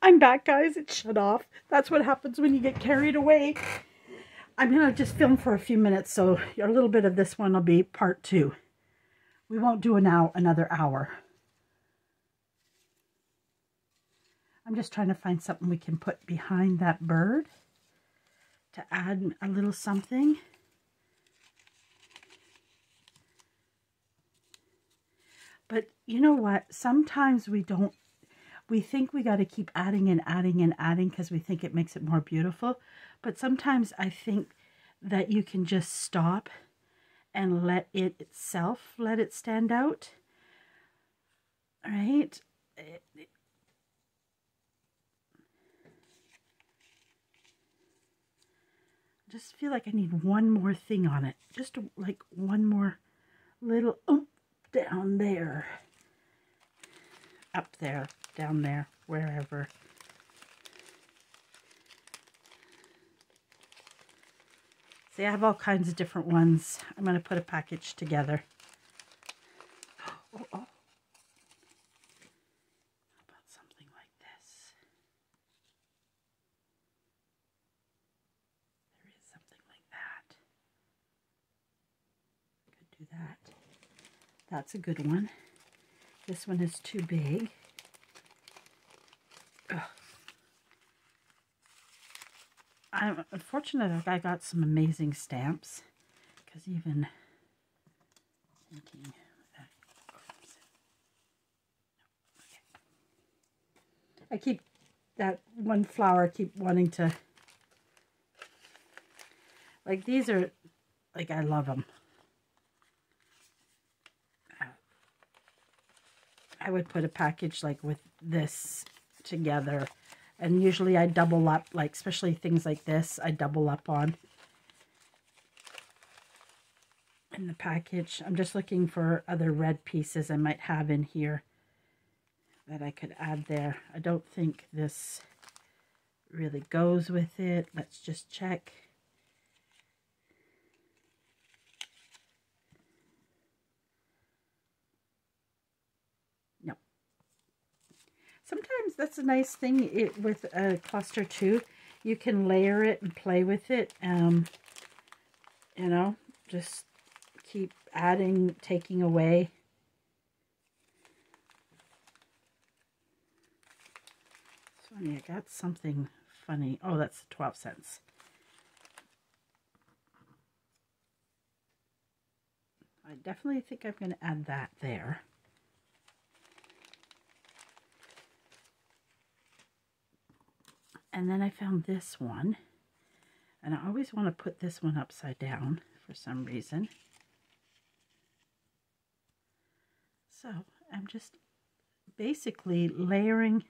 I'm back, guys. It shut off. That's what happens when you get carried away. I'm going to just film for a few minutes, so a little bit of this one will be part 2. We won't do another hour. I'm just trying to find something we can put behind that bird to add a little something. But you know what? Sometimes we think we got to keep adding and adding and adding because we think it makes it more beautiful. But sometimes I think that you can just stop and let it stand out. All right? I just feel like I need one more thing on it. Just like one more little down there. Up there, down there, wherever. See, I have all kinds of different ones. I'm going to put a package together. Oh. How about something like this? There is something like that. Could do that. That's a good one. This one is too big. Ugh. I'm unfortunate I got some amazing stamps, because even thinking that I keep that one flower, I keep wanting to, like, these are, like, I love them. I would put a package like with this together, and usually I double up, like especially things like this, I double up on in the package. I'm just looking for other red pieces I might have in here that I could add there. I don't think this really goes with it. Let's just check. Sometimes that's a nice thing with a cluster too. You can layer it and play with it. You know, just keep adding, taking away. It's funny, I got something funny. Oh, that's 12 cents. I definitely think I'm going to add that there. And then I found this one, and I always want to put this one upside down for some reason. So I'm just basically layering.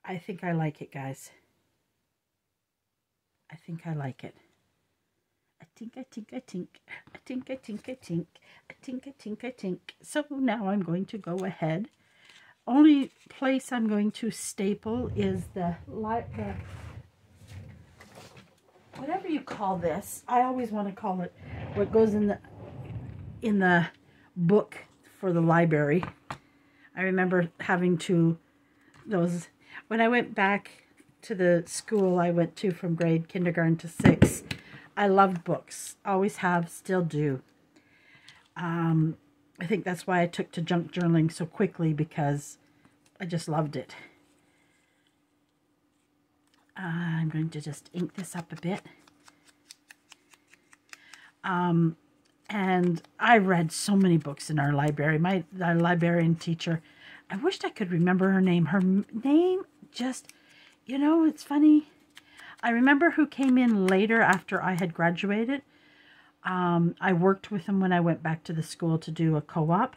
I think I like it, guys. I think I like it. I tink. So now I'm going to go ahead. Only place I'm going to staple is the whatever you call this. I always want to call it what goes in the book for the library. I remember having those when I went back to the school I went to from kindergarten to 6. I loved books. Always have, still do. I think that's why I took to junk journaling so quickly, because I just loved it. I'm going to just ink this up a bit. And I read so many books in our library. Our librarian teacher, I wished I could remember her name. Her name just, you know, it's funny. I remember who came in later after I had graduated. I worked with them when I went back to the school to do a co-op.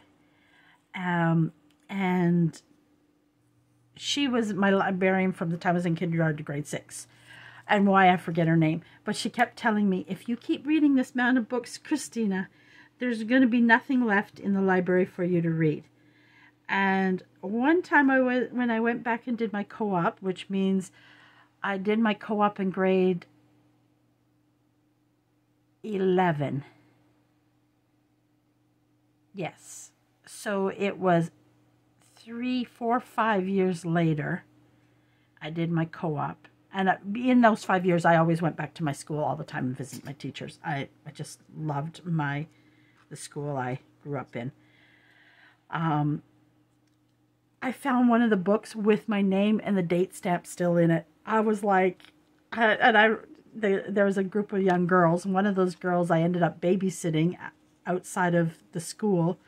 And she was my librarian from the time I was in kindergarten to grade 6. And why I forget her name. But she kept telling me, if you keep reading this amount of books, Christina, there's going to be nothing left in the library for you to read. And one time when I went back and did my co-op, which means I did my co-op in grade 11. Yes. So it was 3, 4, 5 years later, I did my co-op. And in those 5 years, I always went back to my school all the time and visit my teachers. I just loved the school I grew up in. I found one of the books with my name and the date stamp still in it. I was like, there was a group of young girls. And one of those girls I ended up babysitting outside of the school.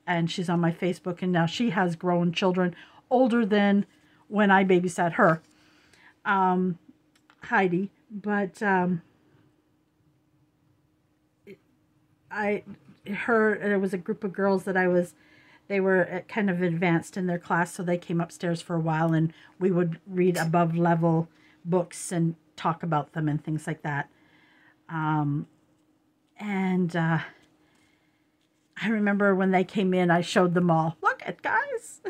And she's on my Facebook. And now she has grown children older than when I babysat her. Heidi. But there was a group of girls that they were kind of advanced in their class, so they came upstairs for a while, and we would read above level books and talk about them and things like that. I remember when they came in, I showed them all, look at guys,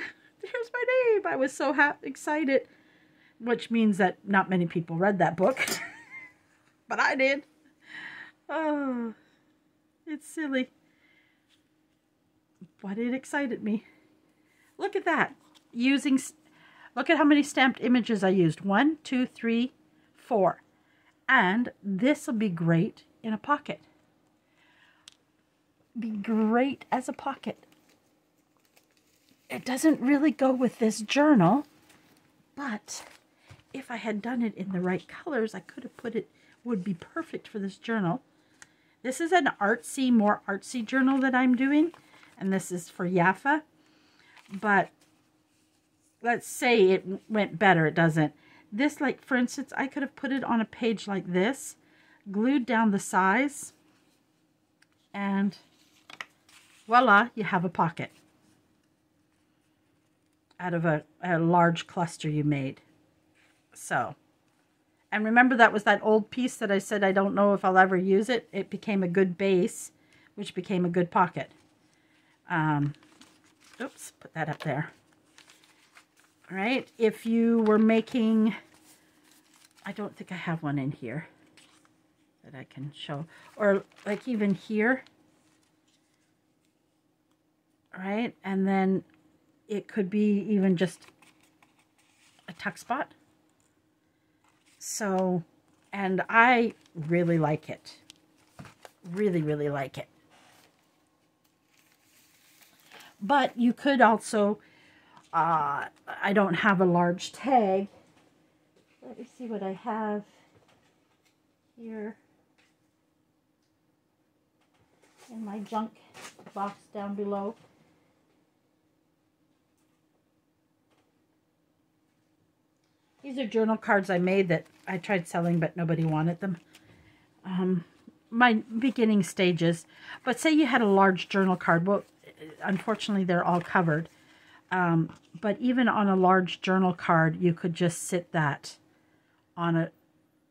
here's my name. I was so excited, which means that not many people read that book, but I did. Oh, it's silly. But it excited me. Look at that. Look at how many stamped images I used. 1, 2, 3, 4. And this will be great in a pocket. Be great as a pocket. It doesn't really go with this journal, but if I had done it in the right colors, I could have put it, would be perfect for this journal. This is an more artsy journal that I'm doing. And this is for Yafa, but let's say it went better. It doesn't. This, like, for instance, I could have put it on a page like this, glued down the size, and voila, you have a pocket out of a large cluster you made. So, and remember that was that old piece that I said I don't know if I'll ever use it. It became a good base, which became a good pocket. Oops, put that up there. All right, if you were making, I don't think I have one in here that I can show, or like even here, all right, and then it could be even just a tuck spot. So, and I really like it, really, really like it. But you could also, I don't have a large tag. Let me see what I have here in my junk box down below. These are journal cards I made that I tried selling, but nobody wanted them. My beginning stages. But say you had a large journal card. Well, unfortunately, they're all covered. But even on a large journal card, you could just sit that on a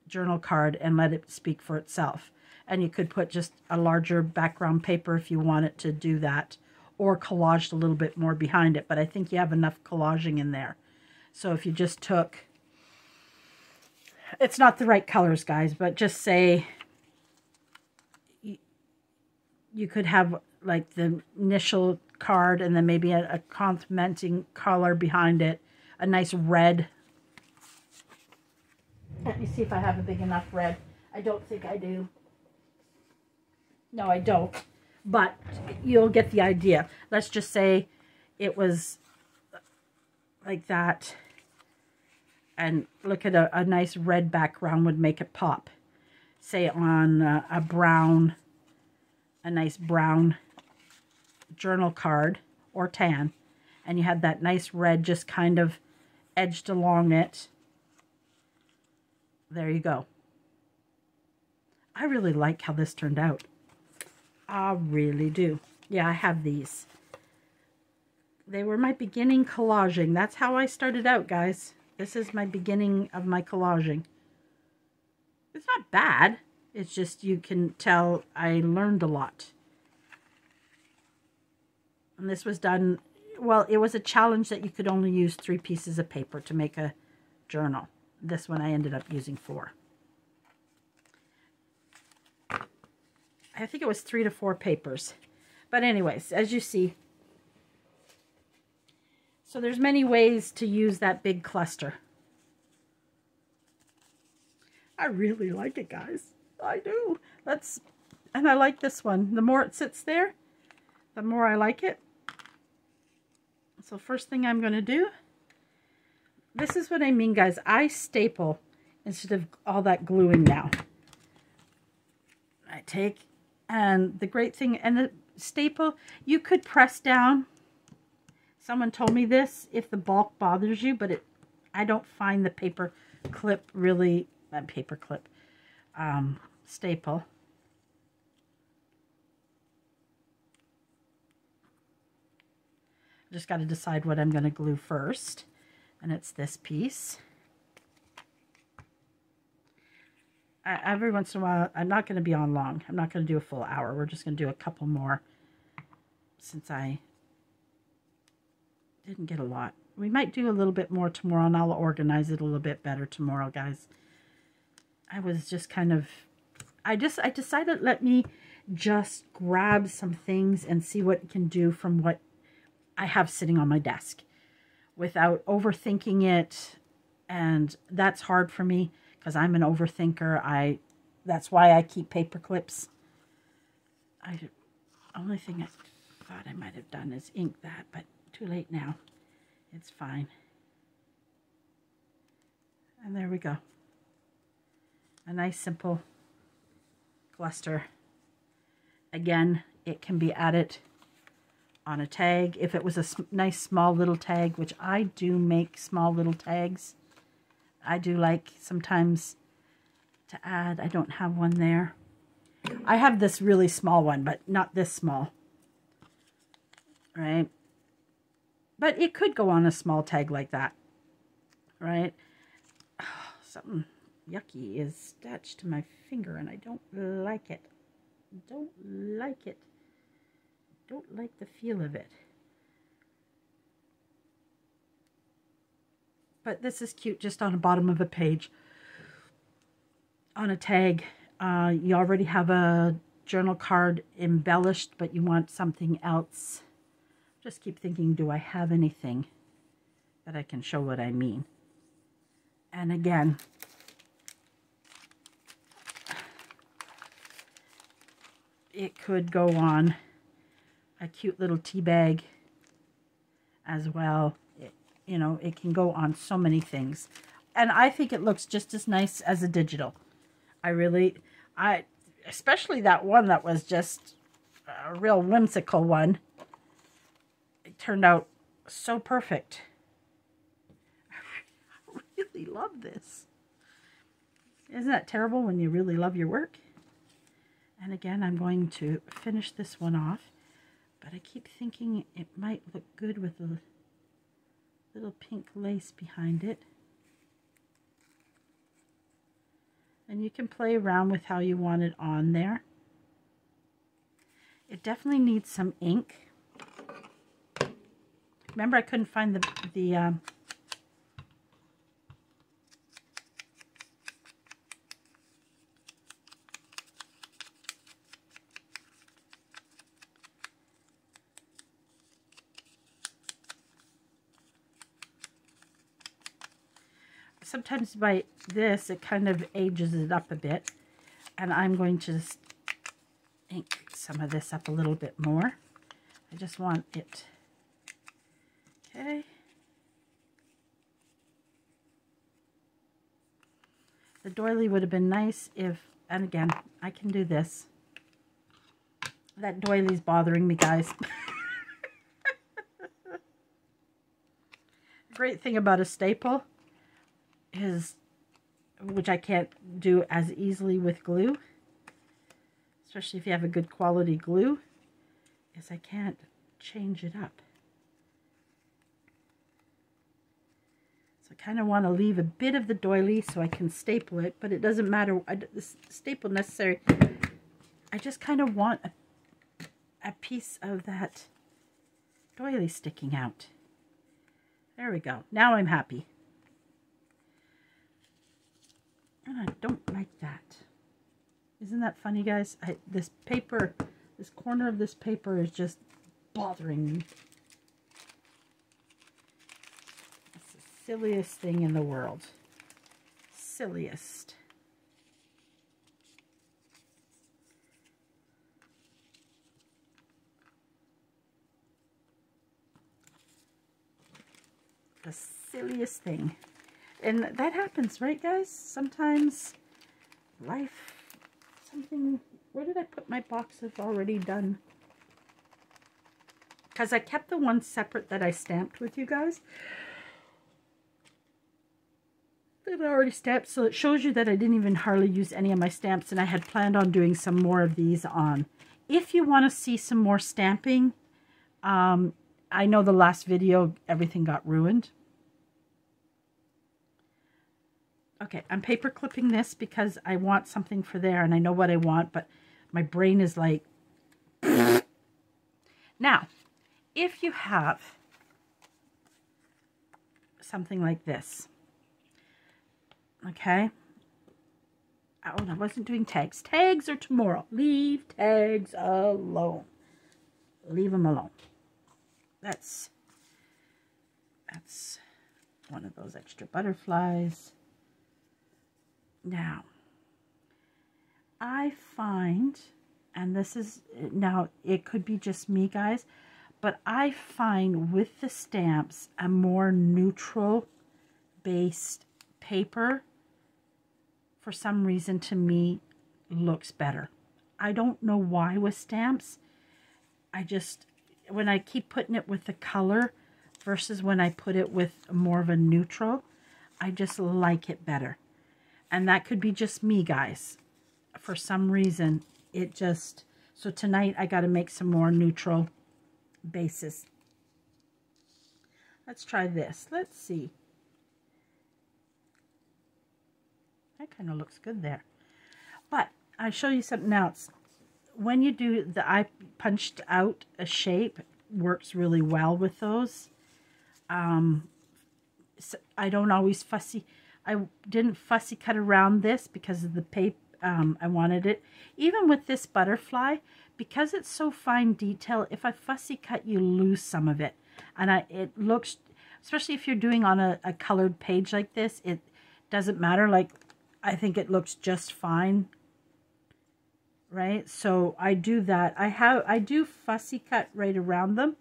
journal card and let it speak for itself. And you could put just a larger background paper if you wanted to do that, or collaged a little bit more behind it. But I think you have enough collaging in there. So if you just took, it's not the right colors, guys, but just say you could have like the initial card and then maybe a complementing color behind it, a nice red. Let me see if I have a big enough red. I don't think I do. No, I don't. But you'll get the idea. Let's just say it was like that. And look at a nice red background would make it pop. Say on a brown, a nice brown journal card or tan. And you had that nice red just kind of edged along it. There you go. I really like how this turned out. I really do. Yeah, I have these. They were my beginning collaging. That's how I started out, guys. This is my beginning of my collaging. It's not bad. It's just you can tell I learned a lot. And this was done, well, it was a challenge that you could only use 3 pieces of paper to make a journal. This one I ended up using 4. I think it was 3 to 4 papers. But anyways, as you see. So there's many ways to use that big cluster. I really like it, guys. I do. And I like this one. The more it sits there, the more I like it. So first thing I'm going to do, this is what I mean, guys. I staple instead of all that gluing now. I take, and the great thing, and the staple, you could press down. Someone told me this if the bulk bothers you, but I don't find the paper clip really, staple. Just got to decide what I'm going to glue first, and it's this piece. Every once in a while, I'm not going to be on long. I'm not going to do a full hour. We're just going to do a couple more since I didn't get a lot. We might do a little bit more tomorrow, and I'll organize it a little bit better tomorrow, guys. I was just kind of, I decided let me just grab some things and see what it can do from what I have sitting on my desk without overthinking it. And that's hard for me because I'm an overthinker. That's why I keep paper clips. Only thing I thought I might have done is ink that, but too late now. It's fine. And there we go. A nice simple cluster. Again, it can be added on a tag. If it was a nice small little tag, which I do make small little tags. I do like sometimes to add. I don't have one there. I have this really small one, but not this small. Right? But it could go on a small tag like that. Right? Oh, something yucky is attached to my finger and I don't like it. Don't like it. Don't like the feel of it. But this is cute just on the bottom of a page. On a tag. You already have a journal card embellished, but you want something else. Just keep thinking, do I have anything that I can show what I mean? And again, it could go on a cute little tea bag as well. It can go on so many things. And I think it looks just as nice as a digital. Especially that one that was just a real whimsical one. It turned out so perfect. I really love this. Isn't that terrible when you really love your work? And again, I'm going to finish this one off, but I keep thinking it might look good with a little pink lace behind it. And you can play around with how you want it on there. It definitely needs some ink. Remember, I couldn't find the sometimes by this, it kind of ages it up a bit. And I'm going to just ink some of this up a little bit more. I just want it. Okay. The doily would have been nice if, and again, I can do this. That doily's bothering me, guys. Great thing about a staple is, which I can't do as easily with glue, especially if you have a good quality glue, is I can't change it up. So I kind of want to leave a bit of the doily so I can staple it, but it doesn't matter. The staple necessary. I just kind of want a piece of that doily sticking out. There we go. Now I'm happy. And I don't like that. Isn't that funny, guys? This paper, this corner of this paper is just bothering me. silliest thing in the world. Silliest. The silliest thing. And that happens, right, guys? Sometimes life, something... Where did I put my box of already done? Because I kept the one separate that I stamped with you guys. That I already stamped. So it shows you that I didn't even hardly use any of my stamps. And I had planned on doing some more of these on. If you want to see some more stamping, I know the last video, everything got ruined. Okay, I'm paper clipping this because I want something for there and I know what I want, but my brain is like... Now, if you have something like this, okay? Oh, I wasn't doing tags. Tags are tomorrow. Leave tags alone. Leave them alone. That's one of those extra butterflies. Now, I find, and this is, now it could be just me, guys, but I find with the stamps a more neutral based paper, for some reason to me, looks better. I don't know why with stamps. I just, when I keep putting it with the color versus when I put it with more of a neutral, I just like it better. And that could be just me, guys. For some reason, it just... So tonight, I got to make some more neutral bases. Let's try this. Let's see. That kind of looks good there. But I'll show you something else. When you do the... I punched out a shape. Works really well with those. So I don't always fussy... I didn't fussy cut around this because of the paper. I wanted it. Even with this butterfly, because it's so fine detail, if I fussy cut, you lose some of it. And it looks, especially if you're doing on a colored page like this, it doesn't matter. Like, I think it looks just fine. Right? So I do that. I do fussy cut right around them.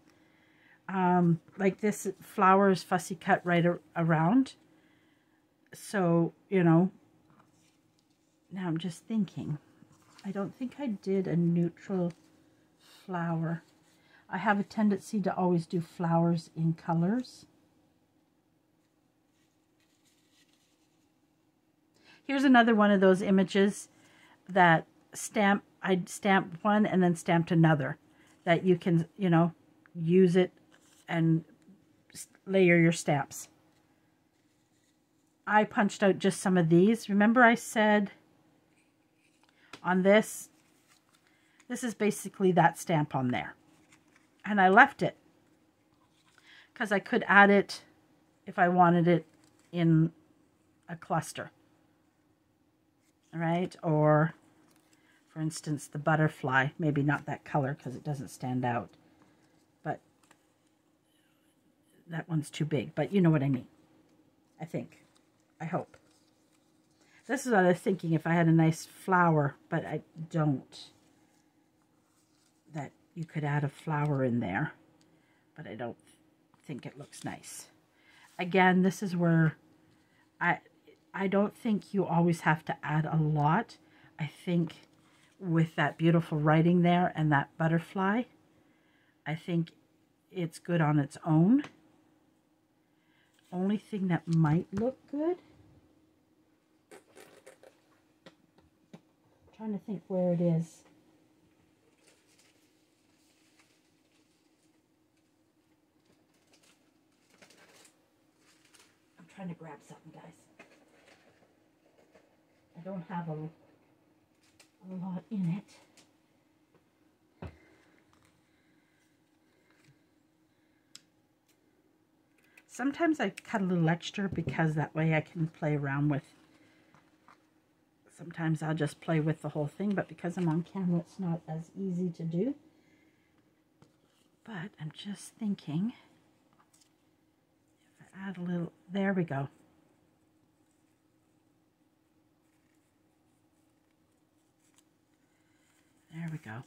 Like this flower is fussy cut right around. So, you know, now I'm just thinking, I don't think I did a neutral flower. I have a tendency to always do flowers in colors. Here's another one of those images that I stamped one and then stamped another, that you can, you know, use it and layer your stamps. I punched out just some of these. Remember I said on this is basically that stamp on there. And I left it because I could add it if I wanted it in a cluster. All right? Or, for instance, the butterfly. Maybe not that color because it doesn't stand out. But that one's too big. But you know what I mean. I think. I hope. This is what I was thinking if I had a nice flower, but I don't. That you could add a flower in there, but I don't think it looks nice. Again, this is where I don't think you always have to add a lot. I think with that beautiful writing there and that butterfly, I think it's good on its own. Only thing that might look good, I'm trying to think where it is. I'm trying to grab something, guys. I don't have a lot in it. Sometimes I cut a little extra because that way I can play around with. Sometimes I'll just play with the whole thing, but because I'm on camera, it's not as easy to do. But I'm just thinking, if I add add a little, there we go. There we go.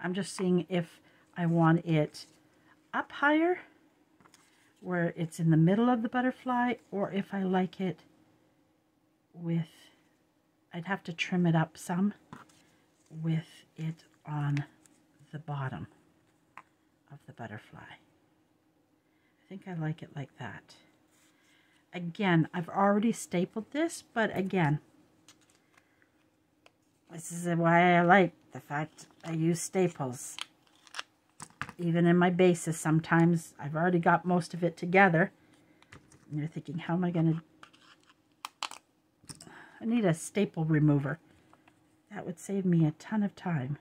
I'm just seeing if I want it up higher, where it's in the middle of the butterfly, or if I like it with, I'd have to trim it up some with it on the bottom of the butterfly. I think I like it like that. Again, I've already stapled this, but again, this is why I like the fact I use staples. Even in my bases, sometimes I've already got most of it together. And you're thinking, how am I going to... I need a staple remover. That would save me a ton of time.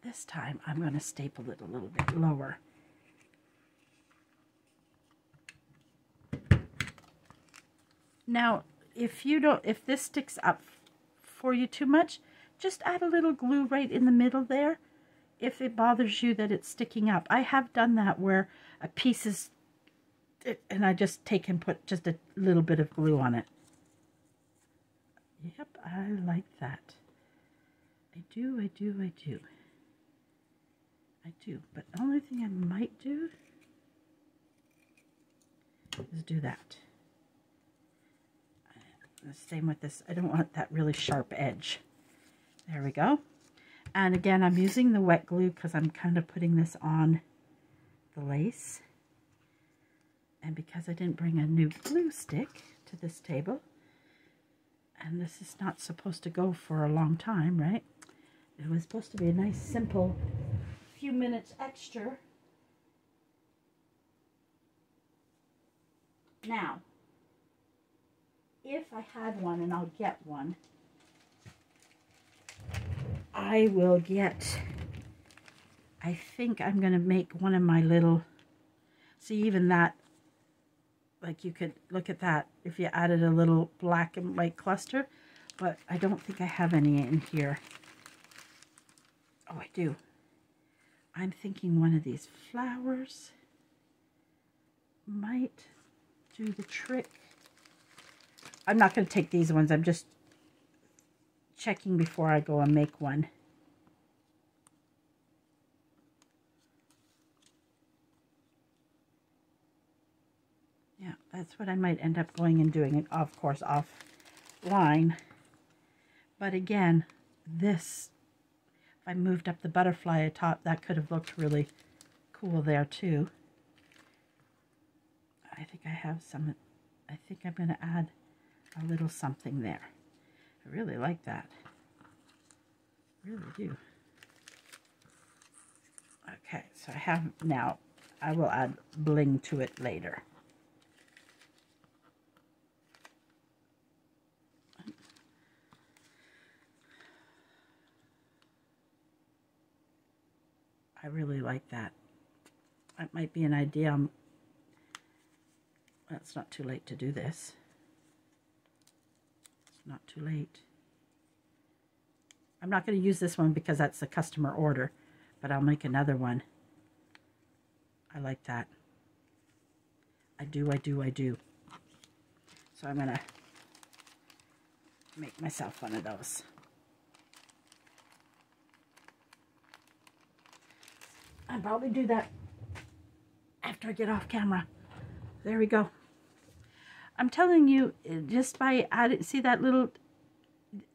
This time, I'm going to staple it a little bit lower. Now, if this sticks up for you too much, just add a little glue right in the middle there if it bothers you that it's sticking up. I have done that where a piece is, and I just take and put just a little bit of glue on it. Yep, I like that. I do. But the only thing I might do is do that. The same with this. I don't want that really sharp edge. There we go. And again, I'm using the wet glue because I'm kind of putting this on the lace. And because I didn't bring a new glue stick to this table, and this is not supposed to go for a long time, right? It was supposed to be a nice, simple, few minutes extra. Now, if I had one, and I'll get one, I will get, I think I'm going to make one of my little, see even that, like you could look at that if you added a little black and white cluster, but I don't think I have any in here. Oh, I do. I'm thinking one of these flowers might do the trick. I'm not going to take these ones. I'm just checking before I go and make one. Yeah, that's what I might end up going and doing, it, of course, offline. But again, this, if I moved up the butterfly atop, that could have looked really cool there too. I think I have some, I think I'm going to add a little something there. I really like that. Really do. Okay, so I have now, I will add bling to it later. I really like that. That might be an idea. Well, it's not too late to do this. It's not too late. I'm not going to use this one because that's a customer order, but I'll make another one. I like that. I do. So I'm going to make myself one of those. I'll probably do that after I get off camera. There we go. I'm telling you, just by adding, see that little,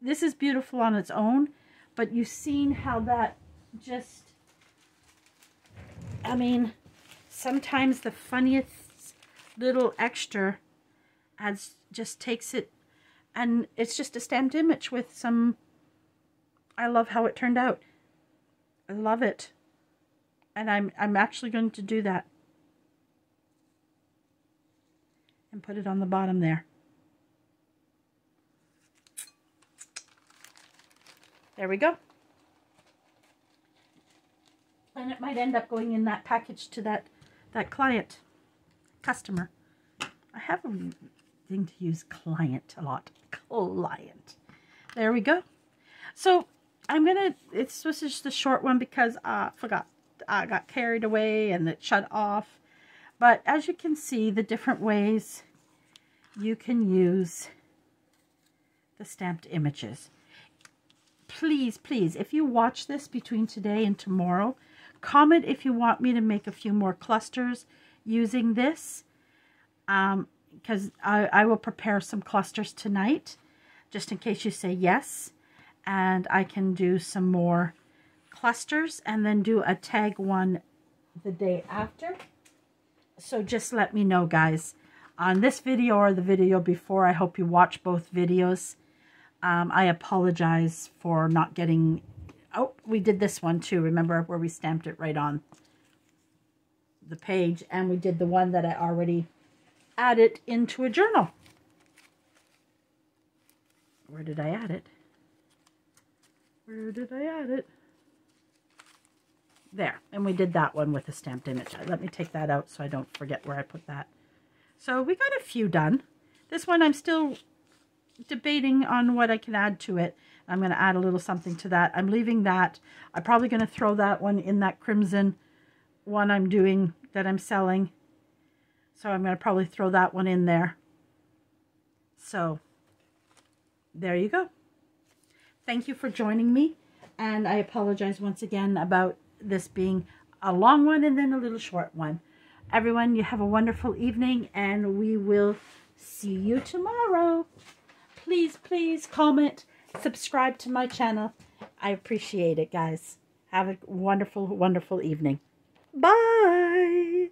this is beautiful on its own, but you've seen how that just, I mean, sometimes the funniest little extra adds, just takes it, and it's just a stamped image with some, I love how it turned out. I love it. And I'm actually going to do that. And put it on the bottom there. There we go. And it might end up going in that package to that that client, customer. I have a thing to use client a lot. Client. There we go. So I'm gonna, this was just a short one because I got carried away and it shut off. But as you can see, the different ways you can use the stamped images. Please, please, if you watch this between today and tomorrow, comment if you want me to make a few more clusters using this. Because I will prepare some clusters tonight, just in case you say yes. And I can do some more clusters and then do a tag one the day after. So just let me know, guys, on this video or the video before. I hope you watch both videos. I apologize for not getting... Oh, we did this one too. Remember where we stamped it right on the page, and we did the one that I already added into a journal. Where did I add it? Where did I add it? There. And we did that one with a stamped image. Let me take that out so I don't forget where I put that. So we got a few done. This one I'm still debating on what I can add to it. I'm going to add a little something to that. I'm leaving that. I'm probably going to throw that one in that crimson one I'm doing that I'm selling. So I'm going to probably throw that one in there. So there you go. Thank you for joining me. And I apologize once again about this being a long one and then a little short one. Everyone, you have a wonderful evening, and we will see you tomorrow. Please, please comment, subscribe to my channel. I appreciate it, guys. Have a wonderful, wonderful evening. Bye.